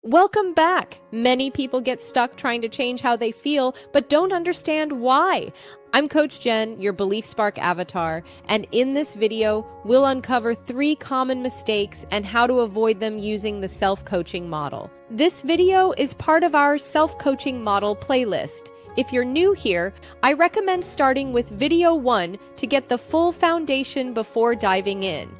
Welcome back! Many people get stuck trying to change how they feel, but don't understand why. I'm Coach Jen, your BeliefSpark avatar, and in this video, we'll uncover 3 common mistakes and how to avoid them using the self-coaching model. This video is part of our self-coaching model playlist. If you're new here, I recommend starting with video 1 to get the full foundation before diving in.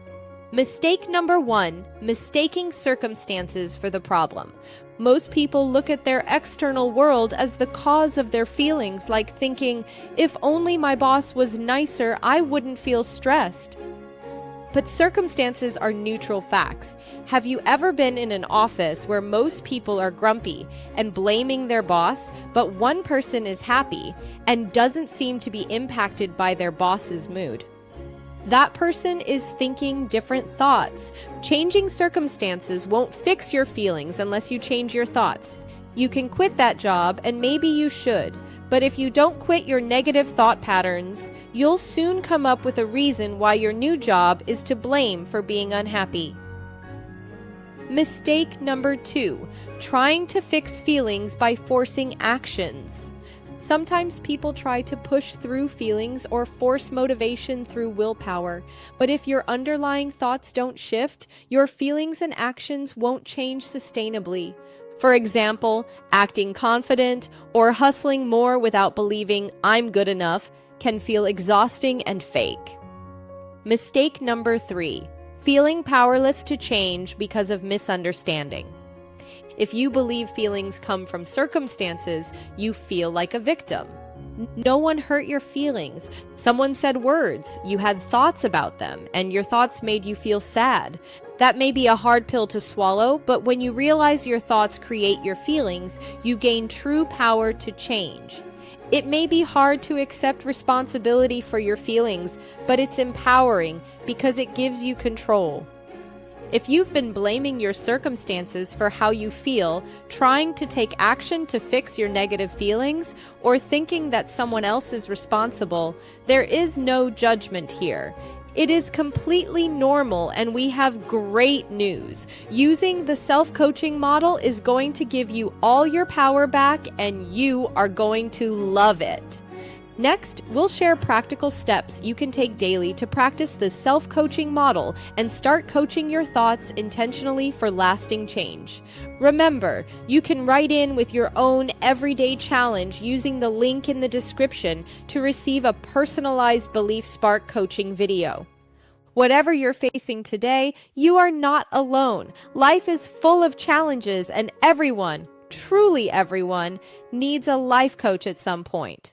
Mistake number 1, mistaking circumstances for the problem. Most people look at their external world as the cause of their feelings, like thinking, if only my boss was nicer, I wouldn't feel stressed. But circumstances are neutral facts. Have you ever been in an office where most people are grumpy and blaming their boss, but one person is happy and doesn't seem to be impacted by their boss's mood? That person is thinking different thoughts. Changing circumstances won't fix your feelings unless you change your thoughts. You can quit that job, and maybe you should, but if you don't quit your negative thought patterns, you'll soon come up with a reason why your new job is to blame for being unhappy. Mistake number 2, trying to fix feelings by forcing actions. Sometimes people try to push through feelings or force motivation through willpower, but if your underlying thoughts don't shift, your feelings and actions won't change sustainably. For example, acting confident or hustling more without believing I'm good enough can feel exhausting and fake. Mistake number 3, feeling powerless to change because of misunderstanding. If you believe feelings come from circumstances, you feel like a victim. No one hurt your feelings. Someone said words, you had thoughts about them, and your thoughts made you feel sad. That may be a hard pill to swallow, but when you realize your thoughts create your feelings, you gain true power to change. It may be hard to accept responsibility for your feelings, but it's empowering because it gives you control. If you've been blaming your circumstances for how you feel, trying to take action to fix your negative feelings, or thinking that someone else is responsible, there is no judgment here. It is completely normal, and we have great news. Using the self-coaching model is going to give you all your power back, and you are going to love it. Next, we'll share practical steps you can take daily to practice the self-coaching model and start coaching your thoughts intentionally for lasting change. Remember, you can write in with your own everyday challenge using the link in the description to receive a personalized BeliefSpark coaching video. Whatever you're facing today, you are not alone. Life is full of challenges, and everyone, truly everyone, needs a life coach at some point.